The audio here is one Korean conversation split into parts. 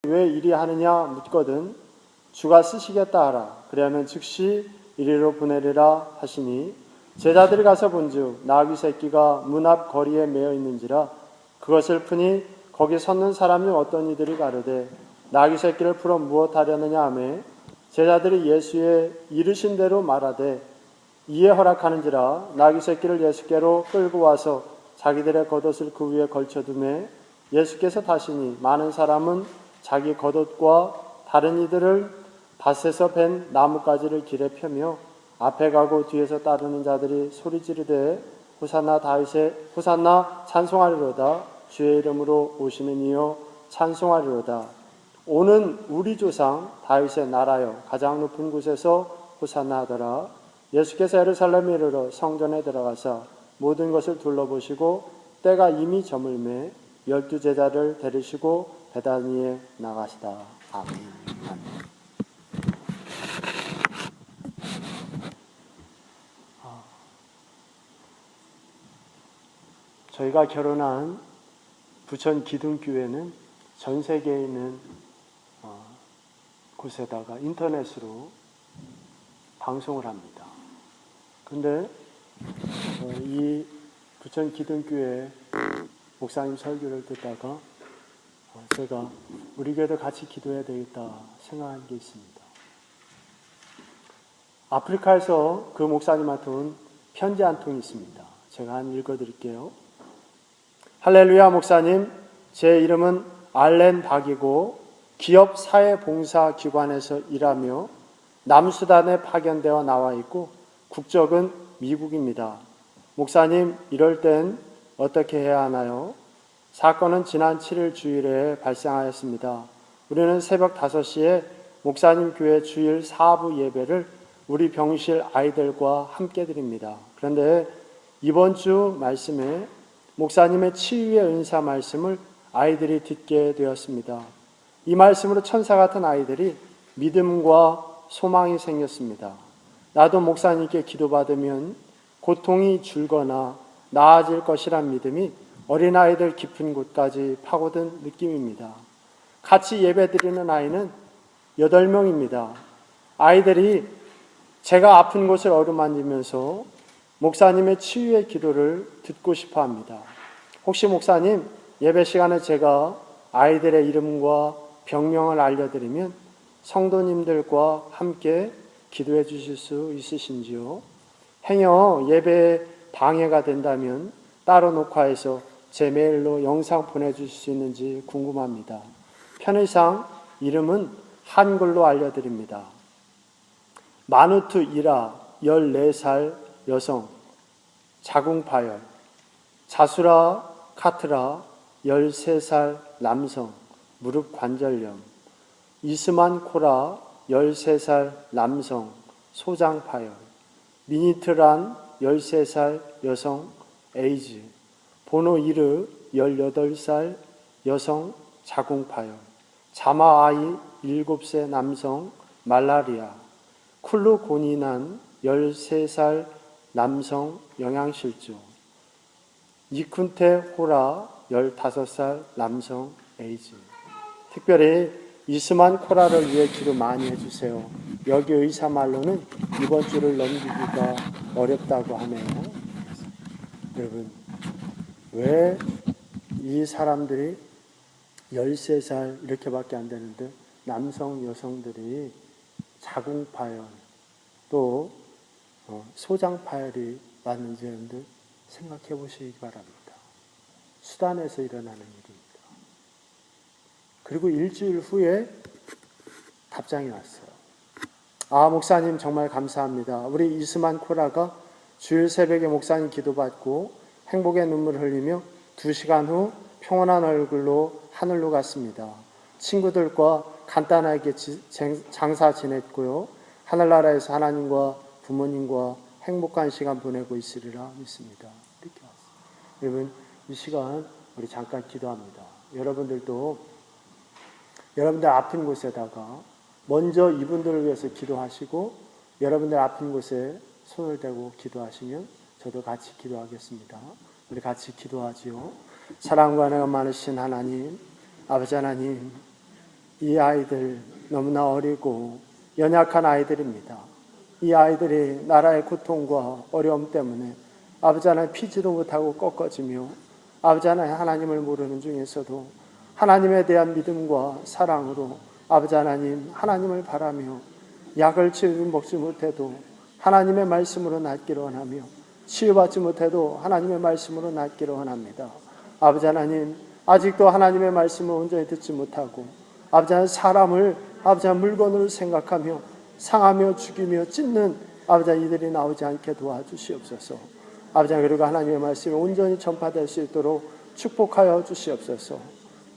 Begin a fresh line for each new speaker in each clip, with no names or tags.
왜 이리 하느냐 묻거든 주가 쓰시겠다 하라. 그리하면 즉시 이리로 보내리라 하시니 제자들이 가서 본즉 나귀 새끼가 문 앞 거리에 매어 있는지라. 그것을 푸니 거기 섰는 사람 중 어떤 이들이 가로되 나귀 새끼를 풀어 무엇하려느냐 하매 제자들이 예수의 이르신 대로 말하되 이에 허락하는지라. 나귀 새끼를 예수께로 끌고 와서 자기들의 겉옷을 그 위에 걸쳐두매 예수께서 타시니 많은 사람은 자기 겉옷과 다른 이들을 밭에서 벤 나뭇가지를 길에 펴며 앞에 가고 뒤에서 따르는 자들이 소리 지르되 호산나 다윗의 호산나 찬송하리로다. 주의 이름으로 오시는 이여 찬송하리로다. 오는 우리 조상 다윗의 나라여 가장 높은 곳에서 호산나 하더라. 예수께서 예루살렘에 이르러 성전에 들어가사 모든 것을 둘러보시고 때가 이미 저물매 12 제자를 데리시고 베다니에 나가시다. 아멘. 아멘. 저희가 결혼한 부천 기둥교회는 전 세계에 있는 곳에다가 인터넷으로 방송을 합니다. 근데 이 부천 기둥교회 목사님 설교를 듣다가 제가 우리 교회도 같이 기도해야 되겠다 생각한 게 있습니다. 아프리카에서 그 목사님한테 온 편지 한 통이 있습니다. 제가 한 읽어드릴게요. 할렐루야 목사님, 제 이름은 알렌 박이고 기업 사회봉사기관에서 일하며 남수단에 파견되어 나와 있고 국적은 미국입니다. 목사님, 이럴 땐 어떻게 해야 하나요? 사건은 지난 7일 주일에 발생하였습니다. 우리는 새벽 5시에 목사님 교회 주일 사부 예배를 우리 병실 아이들과 함께 드립니다. 그런데 이번 주 말씀에 목사님의 치유의 은사 말씀을 아이들이 듣게 되었습니다. 이 말씀으로 천사 같은 아이들이 믿음과 소망이 생겼습니다. 나도 목사님께 기도받으면 고통이 줄거나 나아질 것이란 믿음이 어린아이들 깊은 곳까지 파고든 느낌입니다. 같이 예배드리는 아이는 8명입니다. 아이들이 제가 아픈 곳을 어루만지면서 목사님의 치유의 기도를 듣고 싶어 합니다. 혹시 목사님, 예배 시간에 제가 아이들의 이름과 병명을 알려드리면 성도님들과 함께 기도해 주실 수 있으신지요? 행여 예배에 방해가 된다면 따로 녹화해서 제 메일로 영상 보내주실 수 있는지 궁금합니다. 편의상 이름은 한글로 알려드립니다. 마누트 이라 14살 여성, 자궁파열. 자수라 카트라 13살 남성, 무릎 관절염. 이스만 코라 13살 남성, 소장파열. 미니트란 13살 여성, 에이즈. 보노이르 18살 여성, 자궁파열. 자마아이 7세 남성, 말라리아. 쿨루고니난 13살 남성, 영양실조. 니쿤테 호라 15살 남성, 에이즈. 특별히 이스만 코라를 위해 기도 많이 해주세요. 여기 의사 말로는 이번 주를 넘기기가 어렵다고 하네요. 여러분, 왜 이 사람들이 13살 이렇게밖에 안 되는데 남성, 여성들이 자궁파열 또 소장파열이 왔는지 여러분들 생각해 보시기 바랍니다. 수단에서 일어나는 일입니다. 그리고 일주일 후에 답장이 왔어요. 목사님 정말 감사합니다. 우리 이스만 코라가 주일 새벽에 목사님 기도받고 행복의 눈물을 흘리며 2시간 후 평온한 얼굴로 하늘로 갔습니다. 친구들과 간단하게 장사 지냈고요. 하늘나라에서 하나님과 부모님과 행복한 시간 보내고 있으리라 믿습니다. 이렇게 왔어요. 여러분, 이 시간 우리 잠깐 기도합니다. 여러분들도 여러분들 아픈 곳에다가 먼저 이분들을 위해서 기도하시고 여러분들 아픈 곳에 손을 대고 기도하시면 저도 같이 기도하겠습니다. 우리 같이 기도하지요. 사랑과 은혜가 많으신 하나님, 아버지 하나님, 이 아이들 너무나 어리고 연약한 아이들입니다. 이 아이들이 나라의 고통과 어려움 때문에 아버지 하나님 피지도 못하고 꺾어지며 아버지 하나님 하나님을 모르는 중에서도 하나님에 대한 믿음과 사랑으로 아버지 하나님 하나님을 바라며 약을 먹지 못해도 하나님의 말씀으로 낫기를 원하며 치유받지 못해도 하나님의 말씀으로 낫기를 원합니다. 아버지 하나님 아직도 하나님의 말씀을 온전히 듣지 못하고 아버지 하나님 사람을 아버지 하나님 물건으로 생각하며 상하며 죽이며 찢는 아버지 하나님 이들이 나오지 않게 도와주시옵소서. 아버지 하나님 그리고 하나님의 말씀이 온전히 전파될 수 있도록 축복하여 주시옵소서.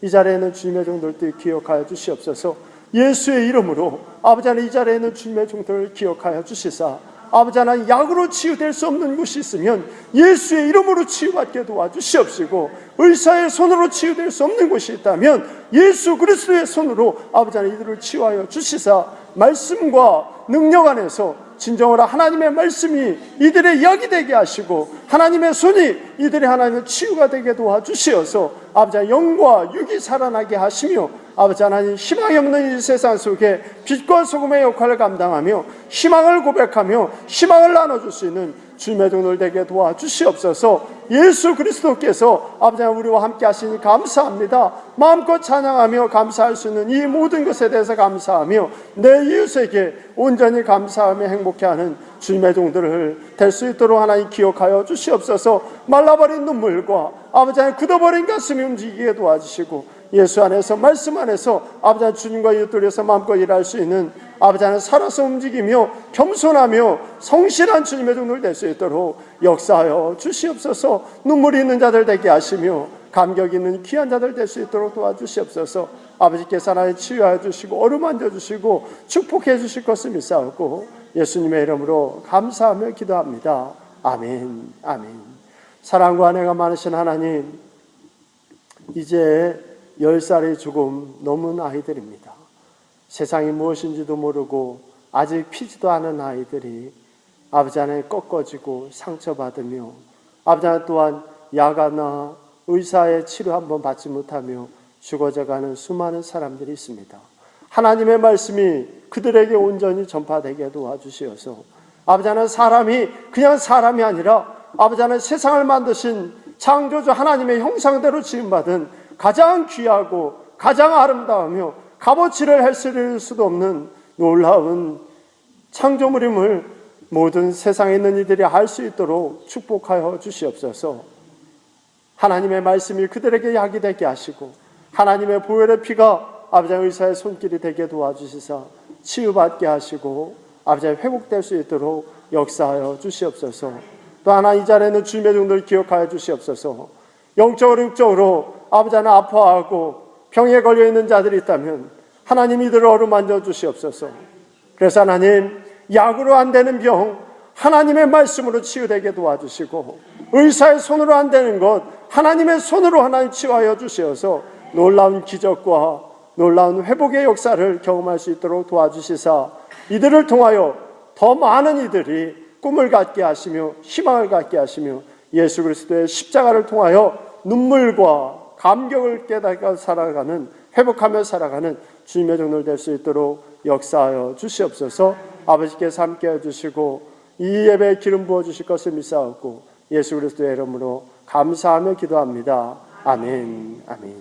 이 자리에 있는 주님의 종들도 기억하여 주시옵소서. 예수의 이름으로 아버지 하나님 이 자리에 있는 주님의 종들을 기억하여 주시사 아버지 하나님 약으로 치유될 수 없는 곳이 있으면 예수의 이름으로 치유받게 도와주시옵시고 의사의 손으로 치유될 수 없는 곳이 있다면 예수 그리스도의 손으로 아버지 하나님 이들을 치유하여 주시사 말씀과 능력 안에서 진정으로 하나님의 말씀이 이들의 약이 되게 하시고 하나님의 손이 이들의 하나님의 치유가 되게 도와주시어서 아버지 하나님 영과 육이 살아나게 하시며 아버지 하나님 희망이 없는 이 세상 속에 빛과 소금의 역할을 감당하며 희망을 고백하며 희망을 나눠줄 수 있는 주님의 종들 되게 도와주시옵소서. 예수 그리스도께서 아버지 하나님 우리와 함께 하시니 감사합니다. 마음껏 찬양하며 감사할 수 있는 이 모든 것에 대해서 감사하며 내 이웃에게 온전히 감사하며 행복해하는 주님의 종들을 될 수 있도록 하나님 기억하여 주시옵소서. 말라버린 눈물과 아버지 하나님 굳어버린 가슴이 움직이게 도와주시고 예수 안에서 말씀 안에서 아버지 하나님 주님과 이웃들에서 마음껏 일할 수 있는 아버지 하나님 살아서 움직이며 겸손하며 성실한 주님의 종들 될 수 있도록 역사하여 주시옵소서. 눈물이 있는 자들 되게 하시며 감격 있는 귀한 자들 될 수 있도록 도와주시옵소서. 아버지께서 하나님 치유하여 주시고 어루만져 주시고 축복해 주실 것을 믿사오고 예수님의 이름으로 감사하며 기도합니다. 아멘. 아멘. 사랑과 은혜가 많으신 하나님, 이제 10살이 조금 넘은 아이들입니다. 세상이 무엇인지도 모르고 아직 피지도 않은 아이들이 아버지 하나님 꺾어지고 상처받으며 아버지 하나님 또한 약아나 의사의 치료 한번 받지 못하며 죽어져가는 수많은 사람들이 있습니다. 하나님의 말씀이 그들에게 온전히 전파되게 도와주시어서 아버지 하나님 사람이 그냥 사람이 아니라 아버지 하나님 세상을 만드신 창조주 하나님의 형상대로 지음받은 가장 귀하고 가장 아름다우며 값어치를 헤아릴 수도 없는 놀라운 창조물임을 모든 세상에 있는 이들이 알 수 있도록 축복하여 주시옵소서. 하나님의 말씀이 그들에게 약이 되게 하시고 하나님의 보혈의 피가 아버지 의사의 손길이 되게 도와주시사 치유받게 하시고 아버지 회복될 수 있도록 역사하여 주시옵소서. 또 하나 이 자리에는 주님의 종들을 기억하여 주시옵소서. 영적으로 육적으로 아버지 하나 아파하고 병에 걸려 있는 자들이 있다면 하나님 이들을 어루만져 주시옵소서. 그래서 하나님 약으로 안 되는 병 하나님의 말씀으로 치유되게 도와주시고 의사의 손으로 안 되는 것 하나님의 손으로 하나님 치유하여 주시어서 놀라운 기적과 놀라운 회복의 역사를 경험할 수 있도록 도와주시사 이들을 통하여 더 많은 이들이 꿈을 갖게 하시며 희망을 갖게 하시며 예수 그리스도의 십자가를 통하여 눈물과 감격을 깨닫고 살아가는 회복하며 살아가는 주님의 종들 될 수 있도록 역사하여 주시옵소서. 아버지께서 함께해 주시고 이 예배에 기름 부어 주실 것을 믿사옵고 예수 그리스도의 이름으로 감사하며 기도합니다. 아멘. 아멘.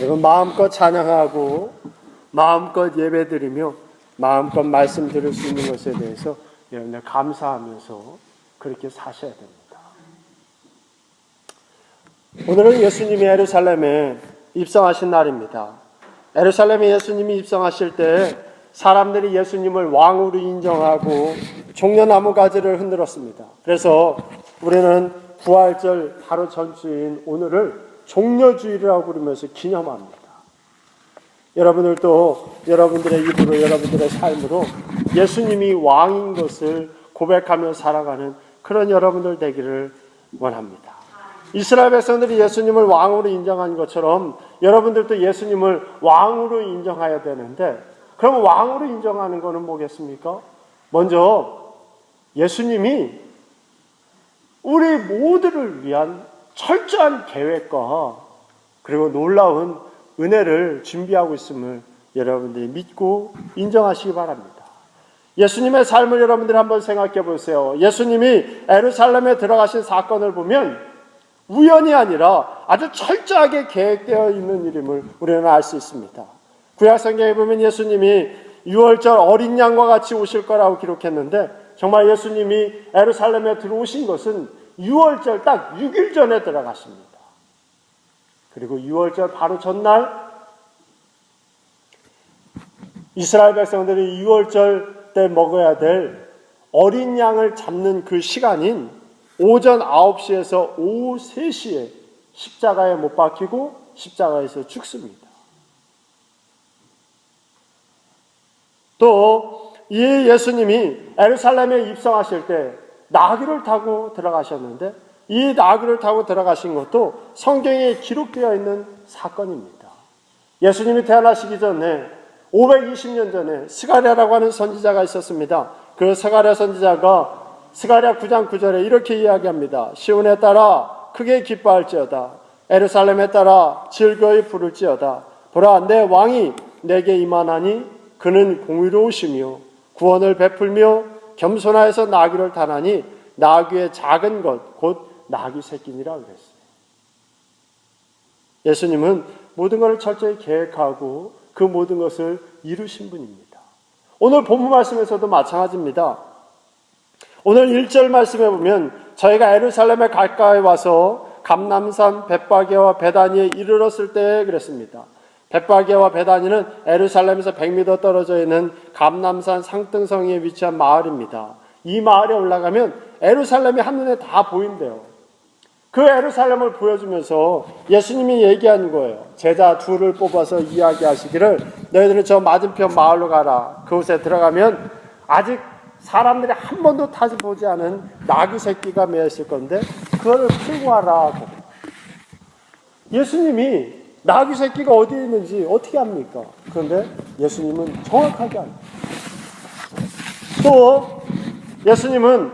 여러분 마음껏 찬양하고 마음껏 예배드리며 마음껏 말씀 들을 수 있는 것에 대해서 여러분들 감사하면서 그렇게 사셔야 됩니다. 오늘은 예수님이 예루살렘에 입성하신 날입니다. 예루살렘에 예수님이 입성하실 때 사람들이 예수님을 왕으로 인정하고 종려나무 가지를 흔들었습니다. 그래서 우리는 부활절 바로 전주인 오늘을 종려주일이라고 부르면서 기념합니다. 여러분들도 여러분들의 입으로 여러분들의 삶으로 예수님이 왕인 것을 고백하며 살아가는 그런 여러분들 되기를 원합니다. 이스라엘 백성들이 예수님을 왕으로 인정한 것처럼 여러분들도 예수님을 왕으로 인정해야 되는데 그럼 왕으로 인정하는 것은 뭐겠습니까? 먼저 예수님이 우리 모두를 위한 철저한 계획과 그리고 놀라운 은혜를 준비하고 있음을 여러분들이 믿고 인정하시기 바랍니다. 예수님의 삶을 여러분들이 한번 생각해 보세요. 예수님이 예루살렘에 들어가신 사건을 보면 우연이 아니라 아주 철저하게 계획되어 있는 일임을 우리는 알 수 있습니다. 구약 성경에 보면 예수님이 6월절 어린 양과 같이 오실 거라고 기록했는데 정말 예수님이 예루살렘에 들어오신 것은 6월절 딱 6일 전에 들어가십니다. 그리고 6월절 바로 전날 이스라엘 백성들이 6월절 때 먹어야 될 어린 양을 잡는 그 시간인 오전 9시에서 오후 3시에 십자가에 못 박히고 십자가에서 죽습니다. 또 이 예수님이 예루살렘에 입성하실 때 나귀를 타고 들어가셨는데 이 나귀를 타고 들어가신 것도 성경에 기록되어 있는 사건입니다. 예수님이 태어나시기 전에 520년 전에 스가랴라고 하는 선지자가 있었습니다. 그 스가랴 선지자가 스가랴 9장 9절에 이렇게 이야기합니다. 시온에 따라 크게 기뻐할지어다. 예루살렘에 따라 즐거이 부를지어다. 보라, 내 왕이 내게 임하나니 그는 공의로우시며 구원을 베풀며 겸손하여서 나귀를 타나니 나귀의 작은 것 곧 나귀 새끼니라 그랬어요. 예수님은 모든 것을 철저히 계획하고 그 모든 것을 이루신 분입니다. 오늘 본문 말씀에서도 마찬가지입니다. 오늘 1절 말씀에 보면 저희가 예루살렘에 가까이 와서 감람산 벳바게와 베다니에 이르렀을 때 그랬습니다. 벳바게와 베다니는 예루살렘에서 100m 떨어져 있는 감람산 상등성에 위치한 마을입니다. 이 마을에 올라가면 예루살렘이 한눈에 다 보인대요. 그 예루살렘을 보여주면서 예수님이 얘기하는 거예요. 제자 둘을 뽑아서 이야기하시기를 너희들은 저 맞은편 마을로 가라. 그곳에 들어가면 아직 사람들이 한 번도 타지 보지 않은 나귀 새끼가 매어 있을 건데 그거를 풀고 와라. 예수님이 나귀 새끼가 어디에 있는지 어떻게 합니까? 그런데 예수님은 정확하게 압니다. 또 예수님은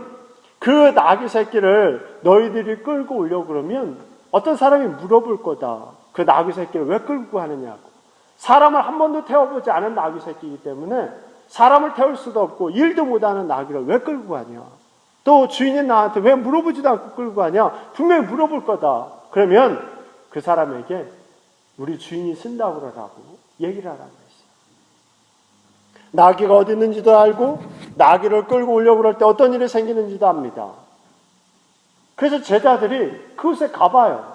그 나귀 새끼를 너희들이 끌고 오려고 그러면 어떤 사람이 물어볼 거다. 그 나귀 새끼를 왜 끌고 가느냐고. 사람을 한 번도 태워보지 않은 나귀 새끼이기 때문에 사람을 태울 수도 없고 일도 못하는 나귀를 왜 끌고 가냐. 또 주인이 나한테 왜 물어보지도 않고 끌고 가냐. 분명히 물어볼 거다. 그러면 그 사람에게 우리 주인이 쓴다고 그러라고 얘기를 하라고 했어요. 나귀가 어디 있는지도 알고 나귀를 끌고 오려고 그럴 때 어떤 일이 생기는지도 압니다. 그래서 제자들이 그곳에 가봐요.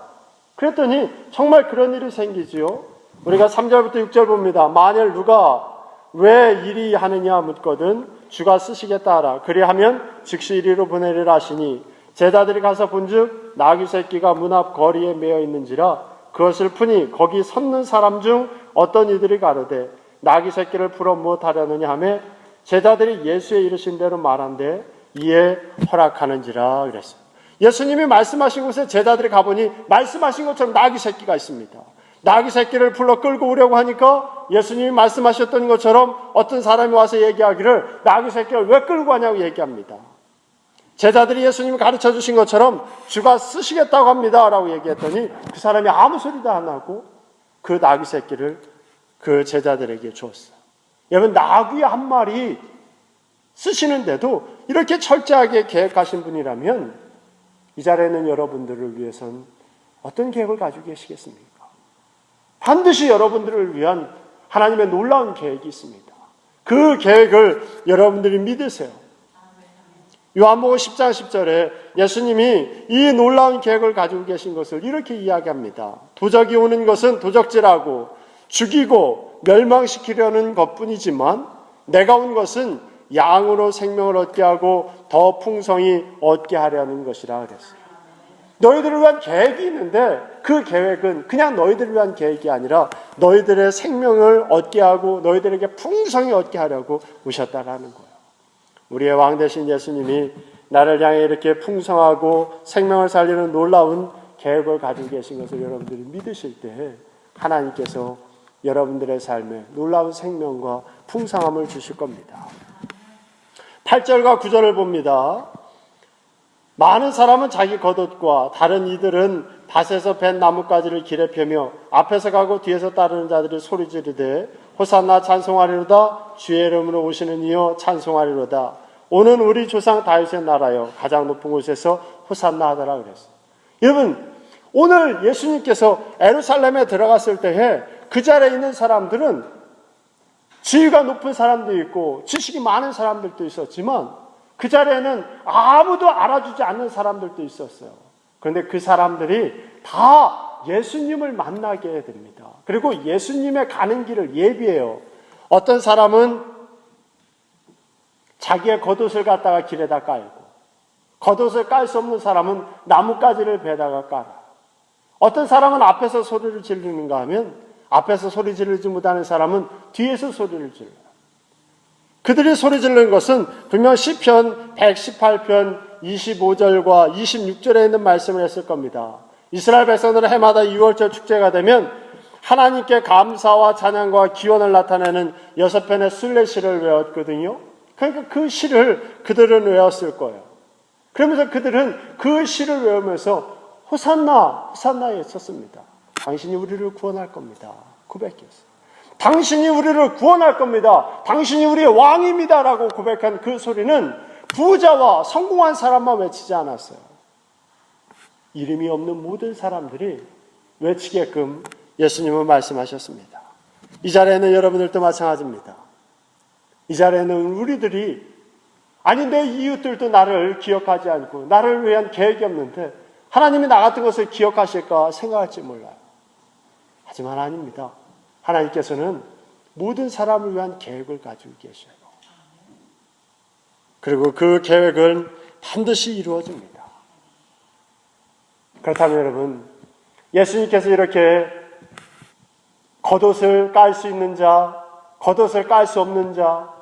그랬더니 정말 그런 일이 생기지요. 우리가 3절부터 6절 봅니다. 만일 누가 왜 이리 하느냐 묻거든 주가 쓰시겠다 하라. 그리하면 즉시 이리로 보내리라 하시니 제자들이 가서 본즉 나귀 새끼가 문 앞 거리에 매어 있는지라 그것을 푸니 거기 섰는 사람 중 어떤 이들이 가로되 나귀 새끼를 풀어 무엇하려느냐 하며 제자들이 예수의 이르신 대로 말한데 이에 허락하는지라 그랬어요. 예수님이 말씀하신 곳에 제자들이 가보니 말씀하신 것처럼 나귀 새끼가 있습니다. 나귀 새끼를 불러 끌고 오려고 하니까 예수님이 말씀하셨던 것처럼 어떤 사람이 와서 얘기하기를 나귀 새끼를 왜 끌고 가냐고 얘기합니다. 제자들이 예수님이 가르쳐 주신 것처럼 주가 쓰시겠다고 합니다 라고 얘기했더니 그 사람이 아무 소리도 안 하고 그 나귀 새끼를 그 제자들에게 주었어요. 여러분, 나귀 한 마리 쓰시는데도 이렇게 철저하게 계획하신 분이라면 이 자리에 있는 여러분들을 위해서는 어떤 계획을 가지고 계시겠습니까? 반드시 여러분들을 위한 하나님의 놀라운 계획이 있습니다. 그 계획을 여러분들이 믿으세요. 요한복음 10장 10절에 예수님이 이 놀라운 계획을 가지고 계신 것을 이렇게 이야기합니다. 도적이 오는 것은 도적질하고 죽이고 멸망시키려는 것뿐이지만 내가 온 것은 양으로 생명을 얻게 하고 더 풍성히 얻게 하려는 것이라 그랬어요. 너희들을 위한 계획이 있는데 그 계획은 그냥 너희들을 위한 계획이 아니라 너희들의 생명을 얻게 하고 너희들에게 풍성히 얻게 하려고 오셨다라는 거예요. 우리의 왕 되신 예수님이 나를 향해 이렇게 풍성하고 생명을 살리는 놀라운 계획을 가지고 계신 것을 여러분들이 믿으실 때 하나님께서 여러분들의 삶에 놀라운 생명과 풍성함을 주실 겁니다. 8절과 9절을 봅니다. 많은 사람은 자기 겉옷과 다른 이들은 밭에서 벤 나뭇가지를 길에 펴며 앞에서 가고 뒤에서 따르는 자들이 소리 지르되 호산나 찬송하리로다. 주의 이름으로 오시는 이여 찬송하리로다. 오는 우리 조상 다윗의 나라여 가장 높은 곳에서 호산나 하더라 그랬어요. 여러분, 오늘 예수님께서 예루살렘에 들어갔을 때에 그 자리에 있는 사람들은 지위가 높은 사람도 있고 지식이 많은 사람들도 있었지만 그 자리에는 아무도 알아주지 않는 사람들도 있었어요. 그런데 그 사람들이 다 예수님을 만나게 됩니다. 그리고 예수님의 가는 길을 예비해요. 어떤 사람은 자기의 겉옷을 갖다가 길에다 깔고, 겉옷을 깔 수 없는 사람은 나뭇가지를 베다가 깔아. 어떤 사람은 앞에서 소리를 지르는가 하면 앞에서 소리 지르지 못하는 사람은 뒤에서 소리를 질러요. 그들이 소리 지르는 것은 분명 시편 118편 25절과 26절에 있는 말씀을 했을 겁니다. 이스라엘 백성들은 해마다 6월절 축제가 되면 하나님께 감사와 찬양과 기원을 나타내는 6편의 순례시를 외웠거든요. 그러니까 그 시를 그들은 외웠을 거예요. 그러면서 그들은 그 시를 외우면서 호산나, 호산나에 있었습니다. 당신이 우리를 구원할 겁니다. 고백했어요. 당신이 우리를 구원할 겁니다. 당신이 우리의 왕입니다. 라고 고백한 그 소리는 부자와 성공한 사람만 외치지 않았어요. 이름이 없는 모든 사람들이 외치게끔 예수님은 말씀하셨습니다. 이 자리에는 여러분들도 마찬가지입니다. 이 자리에는 우리들이 아니 내 이웃들도 나를 기억하지 않고 나를 위한 계획이 없는데 하나님이 나 같은 것을 기억하실까 생각할지 몰라요. 하지만 아닙니다. 하나님께서는 모든 사람을 위한 계획을 가지고 계셔요. 그리고 그 계획은 반드시 이루어집니다. 그렇다면 여러분, 예수님께서 이렇게 겉옷을 깔 수 있는 자, 겉옷을 깔 수 없는 자,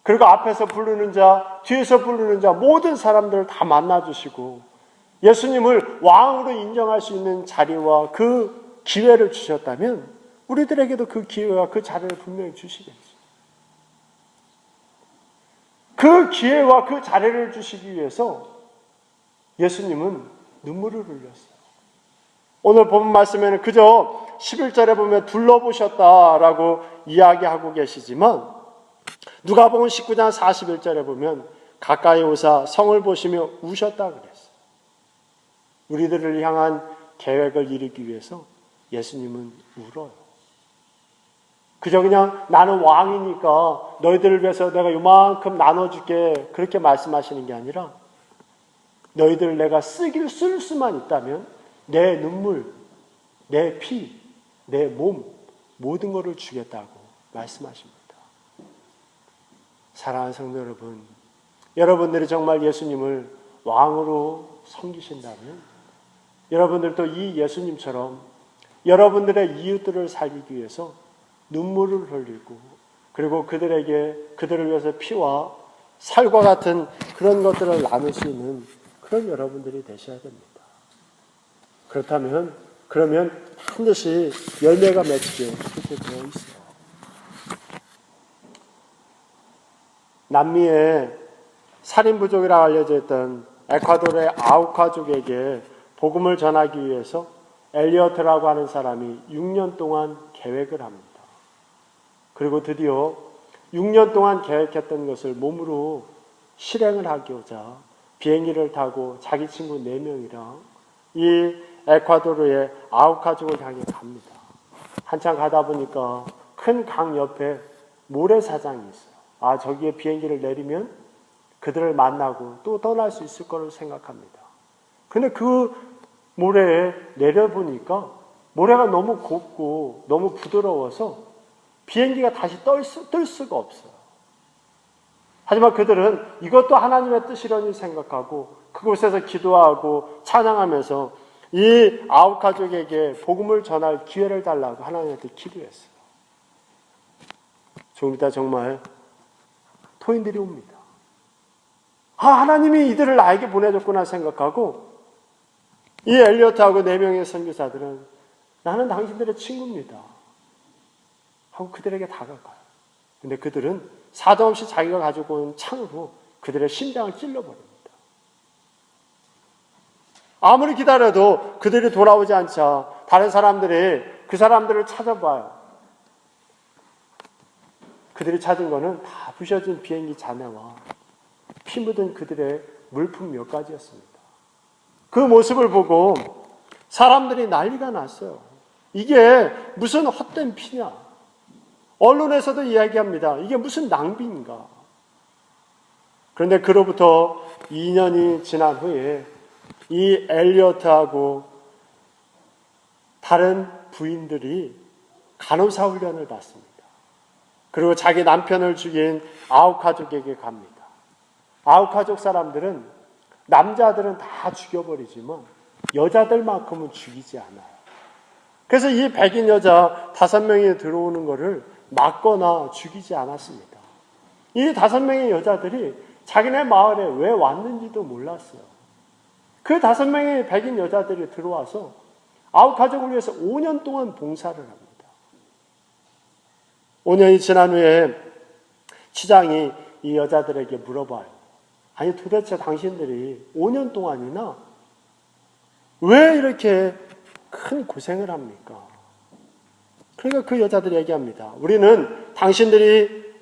그리고 앞에서 부르는 자, 뒤에서 부르는 자, 모든 사람들을 다 만나주시고 예수님을 왕으로 인정할 수 있는 자리와 그 기회를 주셨다면 우리들에게도 그 기회와 그 자리를 분명히 주시겠죠. 그 기회와 그 자리를 주시기 위해서 예수님은 눈물을 흘렸어요. 오늘 본 말씀에는 그저 11절에 보면 둘러보셨다라고 이야기하고 계시지만 누가복음 19장 41절에 보면 가까이 오사 성을 보시며 우셨다 그랬어요. 우리들을 향한 계획을 이루기 위해서 예수님은 울어요. 그저 그냥 나는 왕이니까 너희들을 위해서 내가 이만큼 나눠줄게 그렇게 말씀하시는 게 아니라 너희들을 내가 쓸 수만 있다면 내 눈물, 내 피, 내 몸 모든 것을 주겠다고 말씀하십니다. 사랑하는 성도 여러분, 여러분들이 정말 예수님을 왕으로 섬기신다면 여러분들도 이 예수님처럼 여러분들의 이웃들을 살리기 위해서 눈물을 흘리고 그리고 그들을 위해서 피와 살과 같은 그런 것들을 나눌 수 있는 그런 여러분들이 되셔야 됩니다. 그러면 반드시 열매가 맺히게 그렇게 되어 있어요. 남미의 살인부족이라고 알려져 있던 에콰도르의 아우카족에게 복음을 전하기 위해서 엘리어트라고 하는 사람이 6년 동안 계획을 합니다. 그리고 드디어 6년 동안 계획했던 것을 몸으로 실행을 하고자 비행기를 타고 자기 친구 4명이랑 이 에콰도르의 아우카족을 향해 갑니다. 한참 가다 보니까 큰 강 옆에 모래사장이 있어요. 아, 저기에 비행기를 내리면 그들을 만나고 또 떠날 수 있을 거라고 생각합니다. 근데 그 모래에 내려보니까 모래가 너무 곱고 너무 부드러워서 비행기가 다시 뜰 수가 없어요. 하지만 그들은 이것도 하나님의 뜻이라니 생각하고 그곳에서 기도하고 찬양하면서 이 아우카족에게 복음을 전할 기회를 달라고 하나님한테 기도했어요. 조금 이따 정말 토인들이 옵니다. 아, 하나님이 이들을 나에게 보내줬구나 생각하고 이 엘리어트하고 4명의 선교사들은 나는 당신들의 친구입니다 하고 그들에게 다가가요. 근데 그들은 사정 없이 자기가 가지고 온 창으로 그들의 심장을 찔러버립니다. 아무리 기다려도 그들이 돌아오지 않자 다른 사람들이 그 사람들을 찾아봐요. 그들이 찾은 거는 다 부셔진 비행기 잔해와 피 묻은 그들의 물품 몇 가지였습니다. 그 모습을 보고 사람들이 난리가 났어요. 이게 무슨 헛된 피냐? 언론에서도 이야기합니다. 이게 무슨 낭비인가? 그런데 그로부터 2년이 지난 후에 이 엘리어트하고 다른 부인들이 간호사 훈련을 받습니다. 그리고 자기 남편을 죽인 아웃가족에게 갑니다. 아웃가족 사람들은 남자들은 다 죽여버리지만 여자들만큼은 죽이지 않아요. 그래서 이 백인 여자 5명이 들어오는 것을 막거나 죽이지 않았습니다. 이 5명의 여자들이 자기네 마을에 왜 왔는지도 몰랐어요. 그 5명의 백인 여자들이 들어와서 아웃가족을 위해서 5년 동안 봉사를 합니다. 5년이 지난 후에 치장이 이 여자들에게 물어봐요. 아니 도대체 당신들이 5년 동안이나 왜 이렇게 큰 고생을 합니까? 그러니까 그 여자들이 얘기합니다. 우리는 당신들이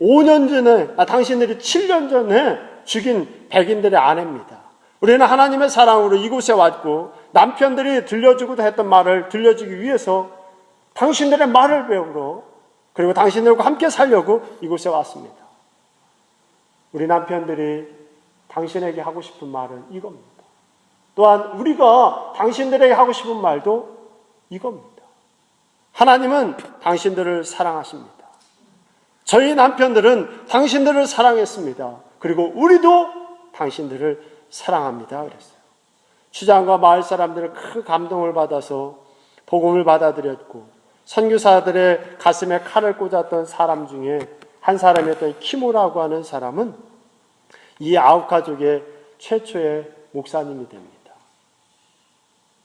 7년 전에 죽인 백인들의 아내입니다. 우리는 하나님의 사랑으로 이곳에 왔고 남편들이 들려주고도 했던 말을 들려주기 위해서 당신들의 말을 배우러 그리고 당신들과 함께 살려고 이곳에 왔습니다. 우리 남편들이 당신에게 하고 싶은 말은 이겁니다. 또한 우리가 당신들에게 하고 싶은 말도 이겁니다. 하나님은 당신들을 사랑하십니다. 저희 남편들은 당신들을 사랑했습니다. 그리고 우리도 당신들을 사랑합니다. 그랬어요. 추장과 마을 사람들은 큰 감동을 받아서 복음을 받아들였고 선교사들의 가슴에 칼을 꽂았던 사람 중에 한 사람이었던 키모라고 하는 사람은 이 아웃가족의 최초의 목사님이 됩니다.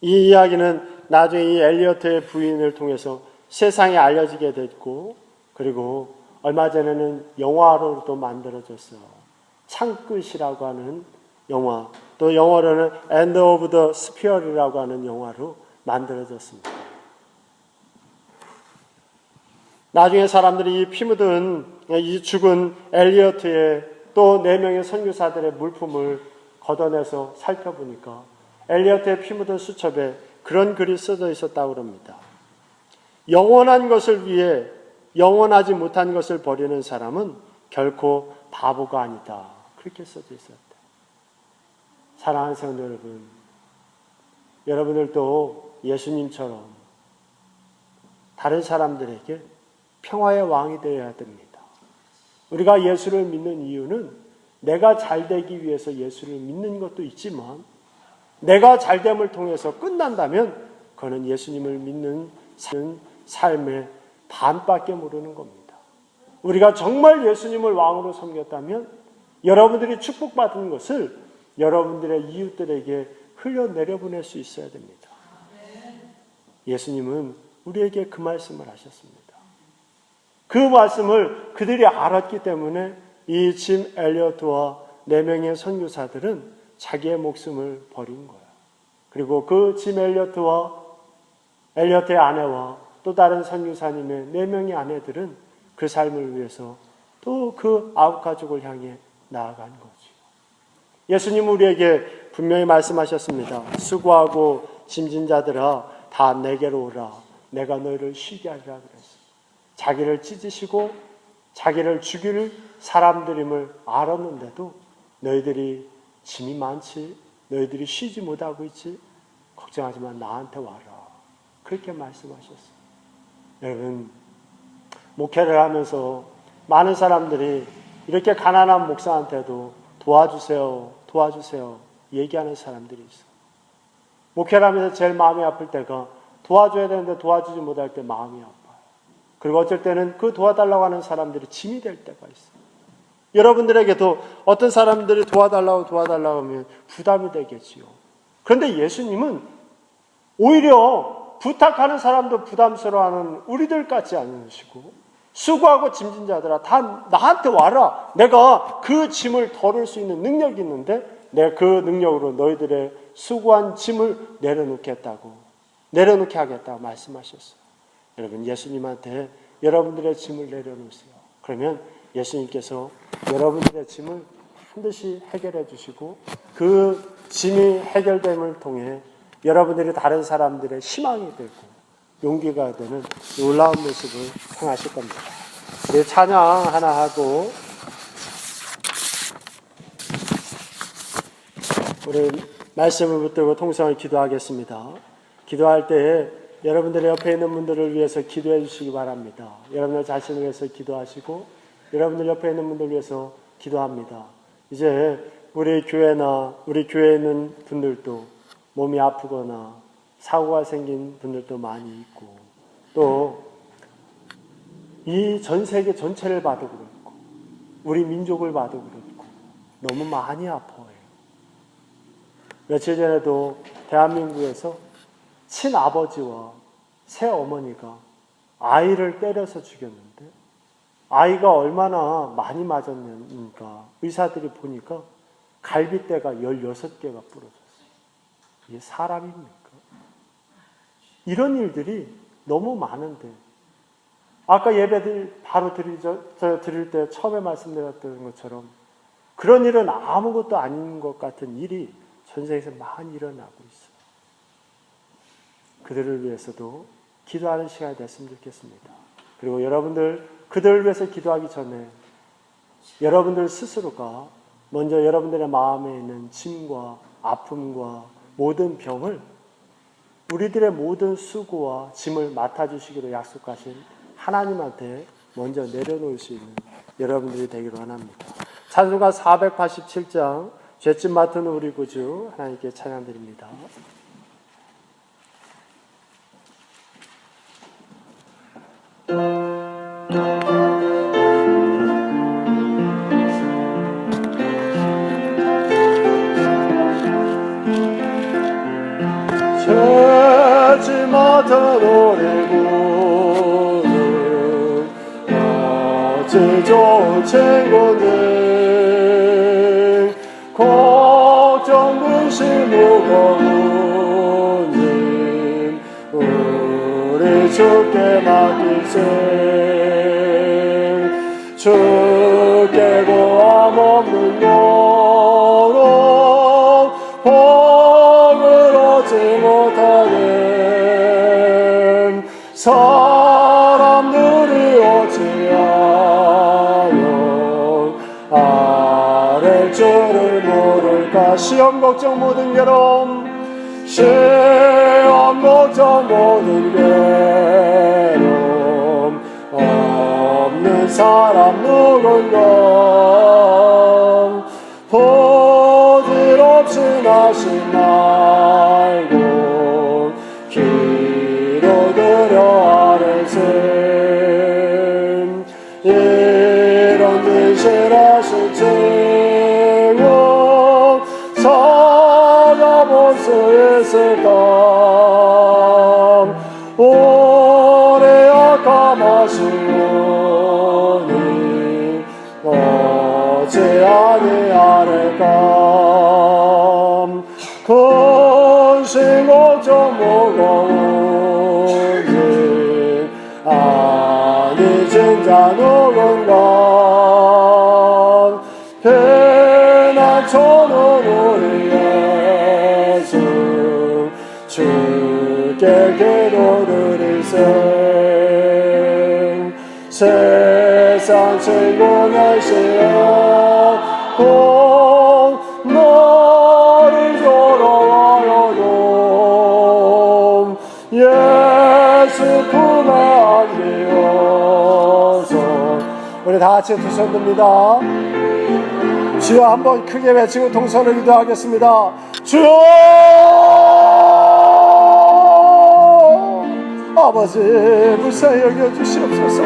이 이야기는 나중에 이 엘리어트의 부인을 통해서 세상에 알려지게 됐고 그리고 얼마 전에는 영화로도 만들어졌어요. 창끝이라고 하는 영화, 또 영어로는 End of the Spear이라고 하는 영화로 만들어졌습니다. 나중에 사람들이 이 피 묻은 이 죽은 엘리어트의 또 4명의 선교사들의 물품을 걷어내서 살펴보니까 엘리어트의 피 묻은 수첩에 그런 글이 써져 있었다고 합니다. 영원한 것을 위해 영원하지 못한 것을 버리는 사람은 결코 바보가 아니다. 그렇게 써져 있었다. 사랑하는 성도 여러분, 여러분들도 예수님처럼 다른 사람들에게 평화의 왕이 되어야 됩니다. 우리가 예수를 믿는 이유는 내가 잘되기 위해서 예수를 믿는 것도 있지만 내가 잘됨을 통해서 끝난다면 그는 예수님을 믿는 삶의 반밖에 모르는 겁니다. 우리가 정말 예수님을 왕으로 섬겼다면 여러분들이 축복받은 것을 여러분들의 이웃들에게 흘려내려보낼 수 있어야 됩니다. 예수님은 우리에게 그 말씀을 하셨습니다. 그 말씀을 그들이 알았기 때문에 이 짐 엘리어트와 4명의 선교사들은 자기의 목숨을 버린 거예요. 그리고 그 짐 엘리어트와 엘리어트의 아내와 또 다른 선교사님의 4명의 아내들은 그 삶을 위해서 또 그 아웃가족을 향해 나아간 거죠. 예수님은 우리에게 분명히 말씀하셨습니다. 수고하고 짐진 자들아 다 내게로 오라. 내가 너희를 쉬게 하리라 그랬어요. 자기를 찢으시고 자기를 죽일 사람들임을 알았는데도 너희들이 짐이 많지? 너희들이 쉬지 못하고 있지? 걱정하지 마. 나한테 와라. 그렇게 말씀하셨어요. 여러분, 목회를 하면서 많은 사람들이 이렇게 가난한 목사한테도 도와주세요, 도와주세요 얘기하는 사람들이 있어요. 목회를 하면서 제일 마음이 아플 때가 도와줘야 되는데 도와주지 못할 때 마음이 아파요. 그리고 어쩔 때는 그 도와달라고 하는 사람들이 짐이 될 때가 있어요. 여러분들에게도 어떤 사람들이 도와달라고 하면 부담이 되겠지요. 그런데 예수님은 오히려 부탁하는 사람도 부담스러워하는 우리들 같지 않으시고 수고하고 짐진 자들아 다 나한테 와라. 내가 그 짐을 덜을 수 있는 능력이 있는데 내가 그 능력으로 너희들의 수고한 짐을 내려놓게 하겠다고 말씀하셨어요. 여러분, 예수님한테 여러분들의 짐을 내려놓으세요. 그러면 예수님께서 여러분들의 짐을 반드시 해결해 주시고 그 짐이 해결됨을 통해 여러분들이 다른 사람들의 희망이 되고 용기가 되는 놀라운 모습을 행하실 겁니다. 우리 찬양 하나 하고 우리 말씀을 붙들고 통성을 기도하겠습니다. 기도할 때에 여러분들의 옆에 있는 분들을 위해서 기도해 주시기 바랍니다. 여러분들 자신을 위해서 기도하시고 여러분들 옆에 있는 분들을 위해서 기도합니다. 이제 우리 교회에 있는 분들도 몸이 아프거나 사고가 생긴 분들도 많이 있고 또 이 전 세계 전체를 봐도 그렇고 우리 민족을 봐도 그렇고 너무 많이 아파요. 며칠 전에도 대한민국에서 친아버지와 새어머니가 아이를 때려서 죽였는데 아이가 얼마나 많이 맞았는가 의사들이 보니까 갈비뼈가 16개가 부러졌어요. 이게 사람입니까? 이런 일들이 너무 많은데 아까 예배들 바로 드릴 때 처음에 말씀드렸던 것처럼 그런 일은 아무것도 아닌 것 같은 일이 전 세계에서 많이 일어나고 있어요. 그들을 위해서도 기도하는 시간이 됐으면 좋겠습니다. 그리고 여러분들 그들을 위해서 기도하기 전에 여러분들 스스로가 먼저 여러분들의 마음에 있는 짐과 아픔과 모든 병을 우리들의 모든 수고와 짐을 맡아주시기로 약속하신 하나님한테 먼저 내려놓을 수 있는 여러분들이 되기로 원합니다. 찬송가 487장 죄짐 맡은 우리 구주 하나님께 찬양드립니다. 죄짐 맡은 우리 구주 어찌 좋은 친구들 걱정 근심 무거운 일 우리 주께 맡기세 주께 고함 없는 노로 복을 얻지 못하는 사람들이 어찌하여 아랠 줄을 모를까. 시험 걱정 모든 괴로움 시험 걱정 모든 괴로움 없는 사람 누군가 부질없이 나신 말고 기도드려 아뢰세 이런 진실하신 증오 찾아볼 수 있을까. 오래 약함하시오니 어찌 아니하리까. 근심 걱정 무거운 일 아니 진짜 누군가 피난처는 우리 예수 주께 기도드리세. 세상 친구 멸시하고 너를 돌아와요 예수 품에 안기어서. 우리 다 같이 두 손 듭니다. 주여 한번 크게 외치고 동서를 기도하겠습니다. 주여 아버지 무사히 여겨주시옵소서.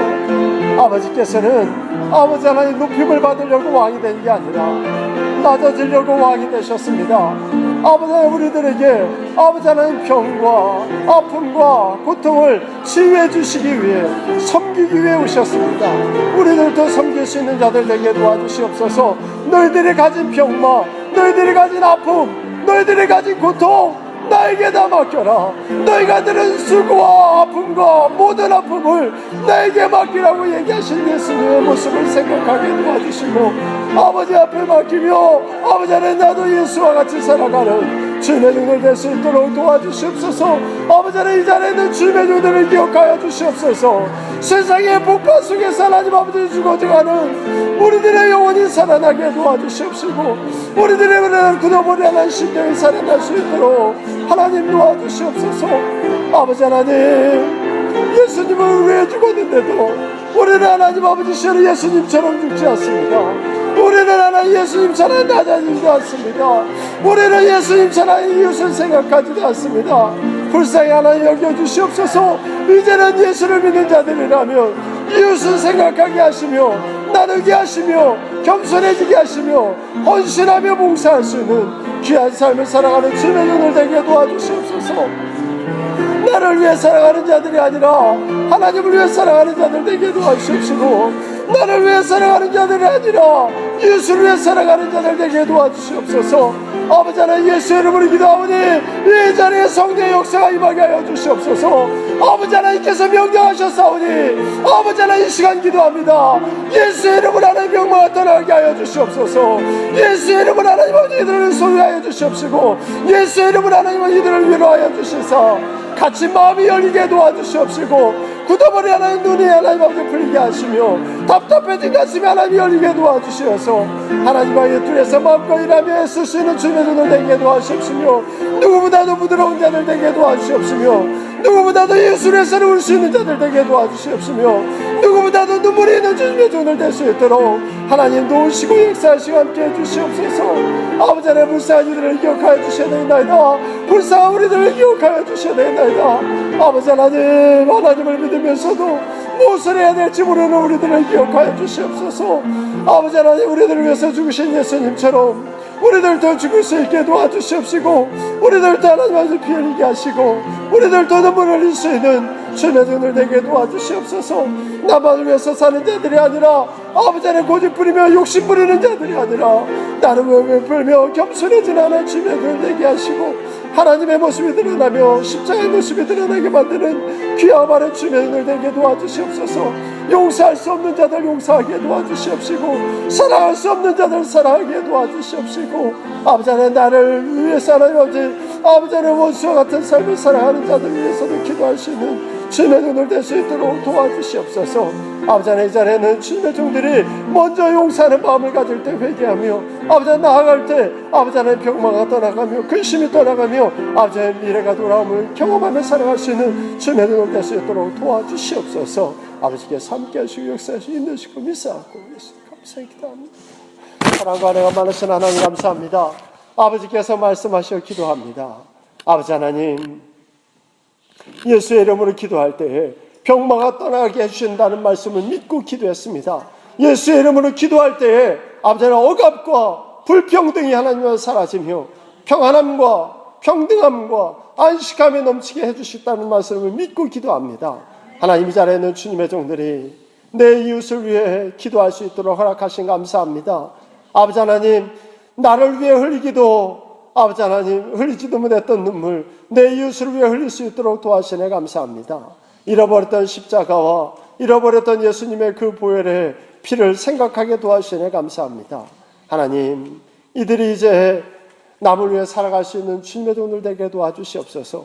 아버지께서는 아버지 하나님 높임을 받으려고 왕이 된 게 아니라 낮아지려고 왕이 되셨습니다. 아버지 하나님 우리들에게 아버지 하나님 병과 아픔과 고통을 치유해 주시기 위해 섬기기 위해 오셨습니다. 우리들도 섬길 수 있는 자들 되게 도와주시옵소서. 너희들이 가진 병마 너희들이 가진 아픔 너희들이 가진 고통 나에게 다 맡겨라. 너희가 들은 수고와 아픔과 모든 아픔을 나에게 맡기라고 얘기하신 예수님의 모습을 생각하게 도와주시고, 아버지 앞에 맡기며 아버지 안에 나도 예수와 같이 살아가는 주님의 종들 될 수 있도록 도와주시옵소서. 아버지 안에 이 자리에 있는 주님의 종들을 기억하여 주시옵소서. 세상의 폭파 속에서 하나님 아버지 죽어져가는 우리들의 영혼이 살아나게 도와주시옵시고, 우리들의 굳어버린 하나님 심령이 살아날 수 있도록 하나님 도와주시옵소서. 아버지 하나님, 예수님을 위해 죽었는데도 우리는 하나님 아버지 시절에 예수님처럼 죽지 않습니다. 우리는 하나님 예수님처럼 낮아지지도 않습니다. 우리는 예수님처럼 이웃을 생각하지도 않습니다. 불쌍히 하나님 여겨주시옵소서. 이제는 예수를 믿는 자들이라면 이웃을 생각하게 하시며 나누게 하시며 겸손해지게 하시며 헌신하며 봉사할 수 있는 귀한 삶을 살아가는 주님의 눈을 되게 도와주시옵소서. 나를 위해 살아가는 자들이 아니라 하나님을 위해 살아가는 자들 되게 도와주시옵시고, 나를 위해 살아가는 자들이 아니라 예수를 위해 살아가는 자들 되게 도와주시옵소서. 아버지 하나님, 예수의 이름으로 기도하오니 이 자리에 성령의 역사가 임하게 하여 주시옵소서. 아버지 하나님께서 명령하셨사오니 아버지 하나님, 이 시간 기도합니다. 예수의 이름으로 하나님 병마가 떠나게 하여 주시옵소서. 예수의 이름으로 하나님 이들을 소유하여 주시옵시고, 예수의 이름으로 하나님 이들을 위로하여 주시사 같이 마음이 열리게 도와주시옵시고, 굳어버린 하나님 눈이 하나님 아버지 풀리게 하시며 답답해진 가슴이 하나님 열리게 도와주시어서 하나님의 둘에서 마음껏 일하며 애쓸 수 있는 주님의 눈을 되게 도와주시옵시며, 누구보다도 부드러운 자들 되게 도와주시옵시며, 누구보다도 예수를 위해서 울 수 있는 자들 되게 도와주시옵시며, 누구보다도 눈물이 있는 주님의 눈을 될 수 있도록 하나님 도우시고 역사하시고 함께 해주시옵소서. 아버지 하나님, 불쌍한 이들을 기억하여 주셔야 되나이다. 불쌍한 우리들을 기억하여 주셔야 되나이다. 아버지 하나님, 하나님을 믿으면서도 무엇을 해야 될지 모르는 우리들을 기억하여 주시옵소서. 아버지 하나님, 우리들을 위해서 죽으신 예수님처럼 우리들도 죽을 수 있게 도와주시옵시고, 우리들도 하나님 아버지 피 흘리게 하시고, 우리들도 눈물 흘릴 수 있는 주님의 눈을 되게 도와주시옵소서. 나만을 위해서 사는 자들이 아니라 아버지 하나님 고집 부리며 욕심 부리는 자들이 아니라 나를 부리며 겸손해진 하나님 주님의 눈을 되게 하시고, 하나님의 모습이 드러나며 십자가의 모습이 드러나게 만드는 귀하고 바른 주님의 눈을 되게 도와주시옵소서. 용서할 수 없는 자들 용서하게 도와주시옵시고, 사랑할 수 없는 자들 사랑하게 도와주시옵시고, 아버지 하나님, 나를 위해서 하나님 아버지 하나님 원수와 같은 삶을 살아가는 자들 위해서도 기도할 수 있는 주님의 눈을 될 수 있도록 도와주시옵소서. 아버지 하나님, 이 자리에는 주님의 종들이 먼저 용서하는 마음을 가질 때 회개하며, 아버지 하나님 나아갈 때 아버지 하나님 병마가 떠나가며 근심이 떠나가며 아버지 하나님 미래가 돌아옴을 경험하며 살아갈 수 있는 주님의 눈을 될 수 있도록 도와주시옵소서. 아버지께서 함께 하시고 역사하시고 인도하시고 믿사옵고 예수님 감사히 기도합니다. 사랑과 은혜가 많으신 하나님 감사합니다. 아버지께서 말씀하시어 기도합니다. 아버지 하나님, 예수의 이름으로 기도할 때에 병마가 떠나게 해주신다는 말씀을 믿고 기도했습니다. 예수의 이름으로 기도할 때에 아버지 하나님, 억압과 불평등이 하나님과 사라지며 평안함과 평등함과 안식함이 넘치게 해주셨다는 말씀을 믿고 기도합니다. 하나님, 이 자리에 있는 주님의 종들이 내 이웃을 위해 기도할 수 있도록 허락하신 감사합니다. 아버지 하나님, 나를 위해 흘리기도 아버지 하나님 흘리지도 못했던 눈물 내 이웃을 위해 흘릴 수 있도록 도와주시네 감사합니다. 잃어버렸던 십자가와 잃어버렸던 예수님의 그 보혈의 피를 생각하게 도와주시네 감사합니다. 하나님, 이들이 이제 남을 위해 살아갈 수 있는 주님의 종들 되게 도와주시옵소서.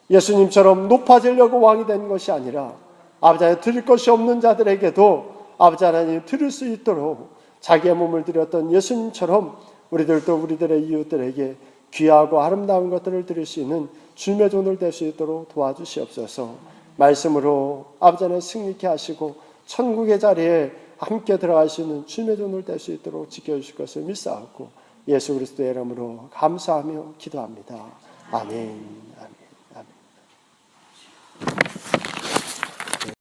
예수님처럼 높아지려고 왕이 된 것이 아니라 아버지 하나님, 드릴 것이 없는 자들에게도 아버지 하나님 드릴 수 있도록 자기의 몸을 드렸던 예수님처럼 우리들도 우리들의 이웃들에게 귀하고 아름다운 것들을 드릴 수 있는 주님의 종들 될 수 있도록 도와주시옵소서. 말씀으로 아버지 하나님 승리케 하시고 천국의 자리에 함께 들어갈 수 있는 주님의 종들 될 수 있도록 지켜주실 것을 믿사옵고 예수 그리스도의 이름으로 감사하며 기도합니다. 아멘. 아멘.